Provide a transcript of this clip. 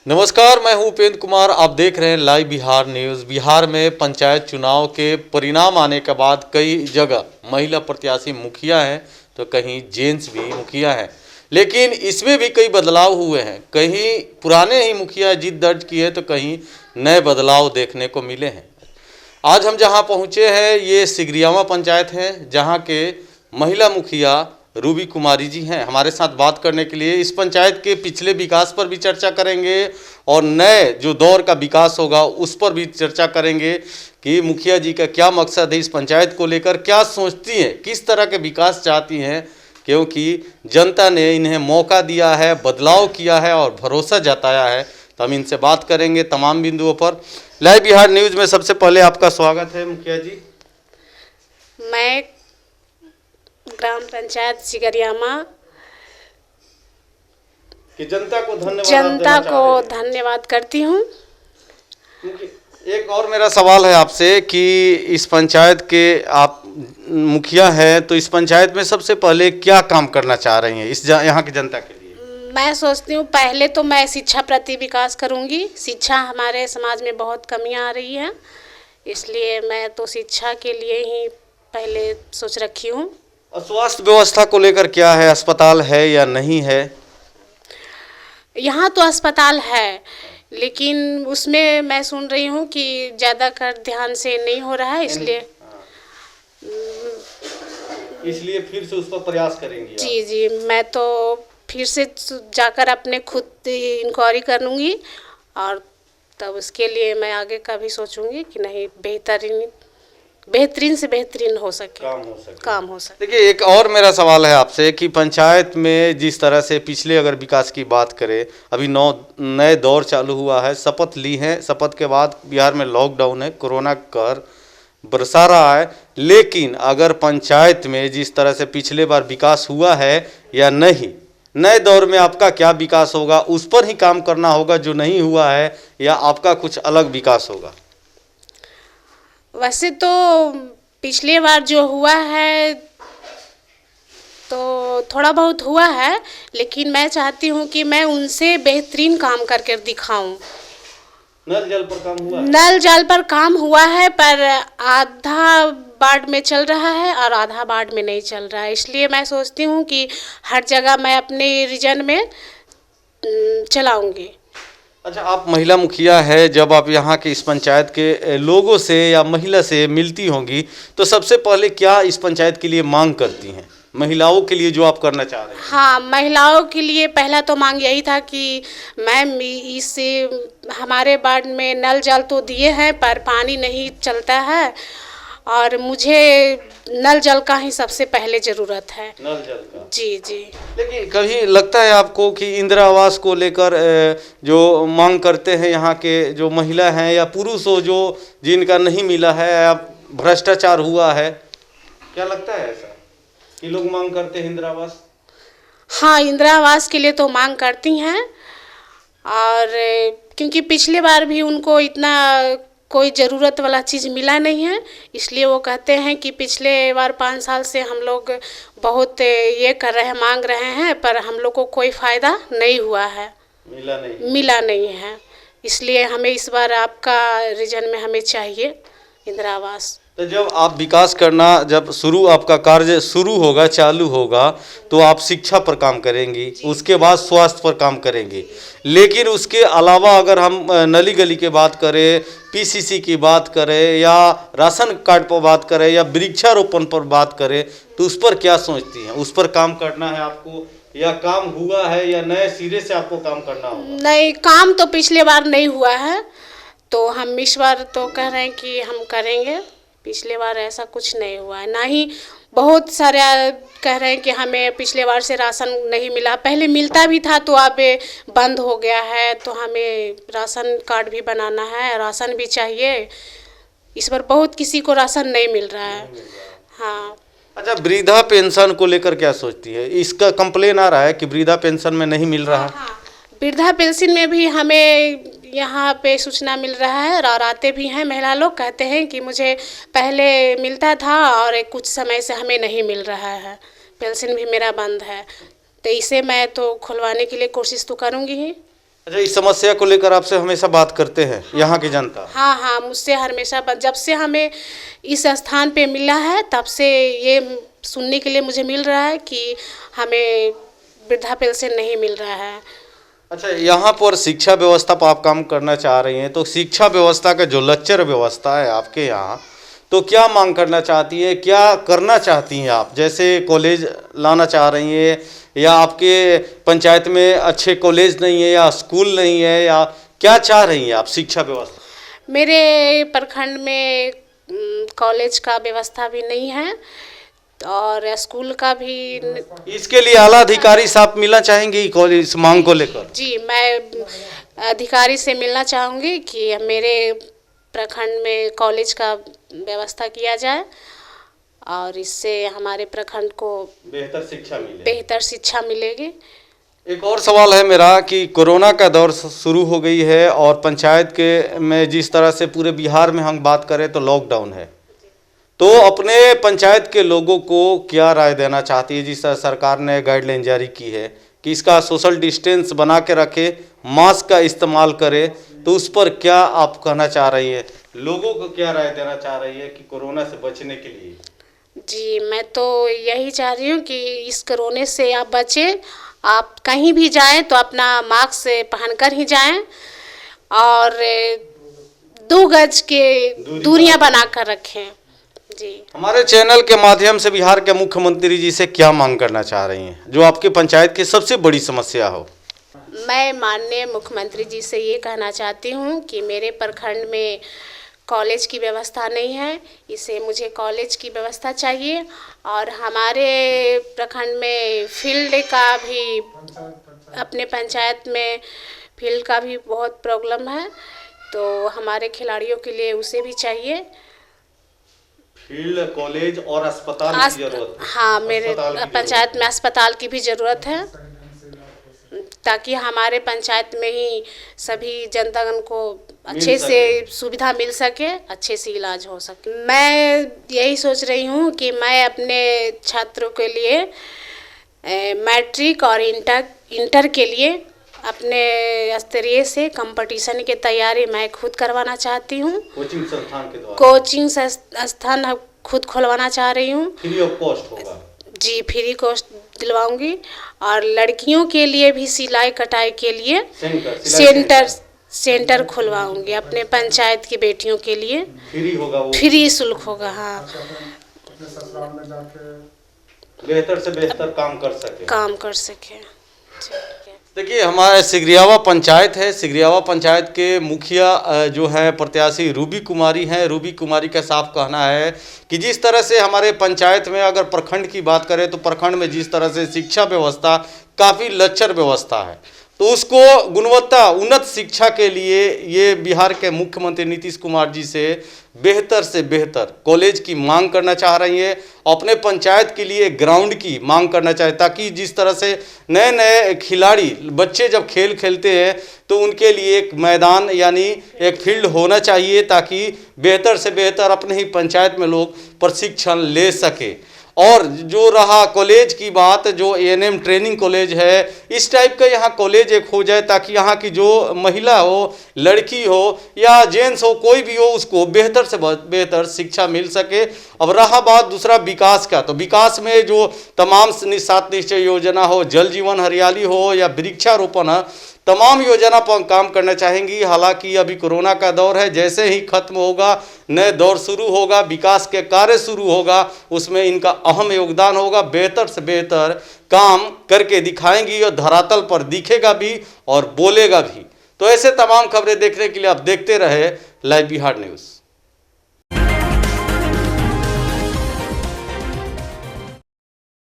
नमस्कार, मैं हूं उपेंद्र कुमार। आप देख रहे हैं लाइव बिहार न्यूज़। बिहार में पंचायत चुनाव के परिणाम आने के बाद कई जगह महिला प्रत्याशी मुखिया हैं तो कहीं जेंट्स भी मुखिया हैं, लेकिन इसमें भी कई बदलाव हुए हैं। कहीं पुराने ही मुखिया जीत दर्ज किए तो कहीं नए बदलाव देखने को मिले हैं। आज हम जहां पहुंचे हैं ये सिगरियामा पंचायत है, जहां के महिला मुखिया रूबी कुमारी जी हैं हमारे साथ बात करने के लिए। इस पंचायत के पिछले विकास पर भी चर्चा करेंगे और नए जो दौर का विकास होगा उस पर भी चर्चा करेंगे कि मुखिया जी का क्या मकसद है इस पंचायत को लेकर, क्या सोचती हैं, किस तरह के विकास चाहती हैं, क्योंकि जनता ने इन्हें मौका दिया है, बदलाव किया है और भरोसा जताया है। तो हम इनसे बात करेंगे तमाम बिंदुओं पर। लाइव बिहार न्यूज़ में सबसे पहले आपका स्वागत है मुखिया जी। मैं ग्राम पंचायत सिगरियामा कि जनता को धन्यवाद करती हूँ। एक और मेरा सवाल है आपसे कि इस पंचायत के आप मुखिया हैं तो इस पंचायत में सबसे पहले क्या काम करना चाह रही हैं इस यहाँ की जनता के लिए? मैं सोचती हूँ पहले तो मैं शिक्षा प्रति विकास करूँगी। शिक्षा हमारे समाज में बहुत कमियाँ आ रही है, इसलिए मैं तो शिक्षा के लिए ही पहले सोच रखी हूँ। स्वास्थ्य व्यवस्था को लेकर क्या है, अस्पताल है या नहीं है? यहाँ तो अस्पताल है, लेकिन उसमें मैं सुन रही हूँ कि ज़्यादा कर ध्यान से नहीं हो रहा है, इसलिए फिर से उस पर प्रयास करेंगी? जी, मैं तो फिर से जाकर अपने खुद इंक्वायरी करूँगी और तब उसके लिए मैं आगे का भी सोचूंगी कि नहीं बेहतरीन से बेहतरीन काम हो सके। देखिए, एक और मेरा सवाल है आपसे कि पंचायत में जिस तरह से पिछले अगर विकास की बात करें, अभी नए दौर चालू हुआ है, शपथ ली है, शपथ के बाद बिहार में लॉकडाउन है, कोरोना कहर बरसा रहा है, लेकिन अगर पंचायत में जिस तरह से पिछले बार विकास हुआ है या नहीं, नए दौर में आपका क्या विकास होगा, उस पर ही काम करना होगा जो नहीं हुआ है, या आपका कुछ अलग विकास होगा? वैसे तो पिछले बार जो हुआ है तो थोड़ा बहुत हुआ है, लेकिन मैं चाहती हूँ कि मैं उनसे बेहतरीन काम करके दिखाऊं। नल जल पर काम हुआ है? नल जल पर काम हुआ है, पर आधा बाढ़ में चल रहा है और आधा बाढ़ में नहीं चल रहा है। इसलिए मैं सोचती हूँ कि हर जगह मैं अपने रीजन में चलाऊंगी। अच्छा, आप महिला मुखिया है, जब आप यहाँ के इस पंचायत के लोगों से या महिला से मिलती होंगी तो सबसे पहले क्या इस पंचायत के लिए मांग करती हैं, महिलाओं के लिए जो आप करना चाह रहे हैं? हाँ, महिलाओं के लिए पहला तो मांग यही था कि मैम इससे हमारे वार्ड में नल जल तो दिए हैं पर पानी नहीं चलता है और मुझे नल जल का ही सबसे पहले ज़रूरत है। नल जल का? जी। लेकिन कभी लगता है आपको कि इंदिरा आवास को लेकर जो मांग करते हैं यहाँ के जो महिला हैं या पुरुष हो जो जिनका नहीं मिला है या भ्रष्टाचार हुआ है, क्या लगता है ऐसा कि लोग मांग करते हैं इंदिरा आवास? हाँ, इंदिरा आवास के लिए तो मांग करती हैं, और क्योंकि पिछले बार भी उनको इतना कोई ज़रूरत वाला चीज़ मिला नहीं है, इसलिए वो कहते हैं कि पिछले बार 5 साल से हम लोग बहुत ये कर रहे हैं, मांग रहे हैं, पर हम लोग को कोई फ़ायदा नहीं हुआ है, मिला नहीं है। इसलिए हमें इस बार आपका रीजन में हमें चाहिए इंदिरा आवास। तो जब आप विकास करना, जब आपका कार्य शुरू होगा, चालू होगा, तो आप शिक्षा पर काम करेंगी, उसके बाद स्वास्थ्य पर काम करेंगी, लेकिन उसके अलावा अगर हम नली गली की बात करें, पीसीसी की बात करें या राशन कार्ड पर बात करें या वृक्षारोपण पर बात करें, तो उस पर क्या सोचती हैं? उस पर काम करना है आपको या काम हुआ है या नए सिरे से आपको काम करना होगा? नहीं, काम तो पिछले बार नहीं हुआ है, तो हम इस बार तो कह रहे हैं कि हम करेंगे। पिछले बार ऐसा कुछ नहीं हुआ है, ना ही बहुत सारे कह रहे हैं कि हमें पिछले बार से राशन नहीं मिला, पहले मिलता भी था तो अब बंद हो गया है, तो हमें राशन कार्ड भी बनाना है, राशन भी चाहिए। इस बार बहुत किसी को राशन नहीं मिल रहा है। हाँ। अच्छा, वृद्धा पेंशन को लेकर क्या सोचती है? इसका कंप्लेन आ रहा है कि वृद्धा पेंशन में नहीं मिल रहा। हाँ, वृद्धा पेंशन में भी हमें यहाँ पे सूचना मिल रहा है और आते भी हैं महिला लोग, कहते हैं कि मुझे पहले मिलता था और कुछ समय से हमें नहीं मिल रहा है, पेंशन भी मेरा बंद है। तो इसे मैं तो खुलवाने के लिए कोशिश तो करूँगी ही। अच्छा, इस समस्या को लेकर आपसे हमेशा बात करते हैं यहाँ की जनता? हाँ हाँ, मुझसे हमेशा जब से हमें इस स्थान पे मिला है तब से ये सुनने के लिए मुझे मिल रहा है कि हमें वृद्धा पेंशन नहीं मिल रहा है। अच्छा, यहाँ पर शिक्षा व्यवस्था पर आप काम करना चाह रही हैं, तो शिक्षा व्यवस्था का जो लच्चर व्यवस्था है आपके यहाँ, तो क्या मांग करना चाहती हैं, क्या करना चाहती हैं आप? जैसे कॉलेज लाना चाह रही हैं, या आपके पंचायत में अच्छे कॉलेज नहीं है, या स्कूल नहीं है, या क्या चाह रही हैं आप शिक्षा व्यवस्था? मेरे प्रखंड में कॉलेज का व्यवस्था भी नहीं है और स्कूल का भी। इसके लिए आला अधिकारी से आप मिलना चाहेंगे कॉलेज मांग को लेकर? जी, मैं अधिकारी से मिलना चाहूँगी कि मेरे प्रखंड में कॉलेज का व्यवस्था किया जाए और इससे हमारे प्रखंड को बेहतर शिक्षा मिलेगी। एक और सवाल है मेरा कि कोरोना का दौर शुरू हो गई है और पंचायत के में जिस तरह से पूरे बिहार में हम बात करें तो लॉकडाउन है, तो अपने पंचायत के लोगों को क्या राय देना चाहती है? जिस तरह सरकार ने गाइडलाइन जारी की है कि इसका सोशल डिस्टेंस बना के रखे, मास्क का इस्तेमाल करे, तो उस पर क्या आप कहना चाह रही है? लोगों को क्या राय देना चाह रही है कि कोरोना से बचने के लिए? जी, मैं तो यही चाह रही हूँ कि इस कोरोना से आप बचें। आप कहीं भी जाएं तो अपना मास्क पहनकर ही जाएं और 2 गज के दूरियां बनाकर रखें। जी, हमारे चैनल के माध्यम से बिहार के मुख्यमंत्री जी से क्या मांग करना चाह रही हैं जो आपके पंचायत की सबसे बड़ी समस्या हो? मैं माननीय मुख्यमंत्री जी से ये कहना चाहती हूँ कि मेरे प्रखंड में कॉलेज की व्यवस्था नहीं है, इसे मुझे कॉलेज की व्यवस्था चाहिए और हमारे प्रखंड में फील्ड का भी, अपने पंचायत में फील्ड का भी बहुत प्रॉब्लम है, तो हमारे खिलाड़ियों के लिए उसे भी चाहिए। फील्ड, कॉलेज और अस्पताल की जरूरत है। हाँ, मेरे पंचायत में अस्पताल की भी ज़रूरत है ताकि हमारे पंचायत में ही सभी जनतागण को अच्छे से सुविधा मिल सके, अच्छे से इलाज हो सके। मैं यही सोच रही हूँ कि मैं अपने छात्रों के लिए मैट्रिक और इंटर के लिए अपने स्तरीय से कंपटीशन की तैयारी मैं खुद करवाना चाहती हूँ। कोचिंग संस्थान के द्वारा? कोचिंग संस्थान खुद खुलवाना चाह रही हूँ। फ्री ऑफ कॉस्ट होगा? जी, फ्री कॉस्ट दिलवाऊंगी और लड़कियों के लिए भी सिलाई कटाई के लिए सेंटर खुलवाऊंगी अपने पंचायत की बेटियों के लिए। फ्री होगा वो? फ्री शुल्क होगा। हाँ, बेहतर से बेहतर काम कर सके। देखिए, हमारे सिगरियावा पंचायत है, सिगरियावा पंचायत के मुखिया जो है प्रत्याशी रूबी कुमारी हैं। रूबी कुमारी का साफ कहना है कि जिस तरह से हमारे पंचायत में अगर प्रखंड की बात करें तो प्रखंड में जिस तरह से शिक्षा व्यवस्था काफ़ी लच्चर व्यवस्था है, तो उसको गुणवत्ता उन्नत शिक्षा के लिए ये बिहार के मुख्यमंत्री नीतीश कुमार जी से बेहतर कॉलेज की मांग करना चाह रही है। अपने पंचायत के लिए ग्राउंड की मांग करना चाहे, ताकि जिस तरह से नए नए खिलाड़ी बच्चे जब खेल खेलते हैं तो उनके लिए एक मैदान यानी एक फील्ड होना चाहिए, ताकि बेहतर से बेहतर अपने ही पंचायत में लोग प्रशिक्षण ले सके। और जो रहा कॉलेज की बात, जो एएनएम ट्रेनिंग कॉलेज है, इस टाइप का यहाँ कॉलेज एक हो जाए ताकि यहाँ की जो महिला हो, लड़की हो या जेंट्स हो, कोई भी हो, उसको बेहतर से बेहतर शिक्षा मिल सके। अब रहा बात दूसरा विकास का, तो विकास में जो तमाम 7 निश्चय योजना हो, जल जीवन हरियाली हो या वृक्षारोपण है, तमाम योजना पर काम करना चाहेंगी। हालांकि अभी कोरोना का दौर है, जैसे ही खत्म होगा नए दौर शुरू होगा, विकास के कार्य शुरू होगा, उसमें इनका अहम योगदान होगा। बेहतर से बेहतर काम करके दिखाएंगी और धरातल पर दिखेगा भी और बोलेगा भी। तो ऐसे तमाम खबरें देखने के लिए आप देखते रहे लाइव बिहार न्यूज़।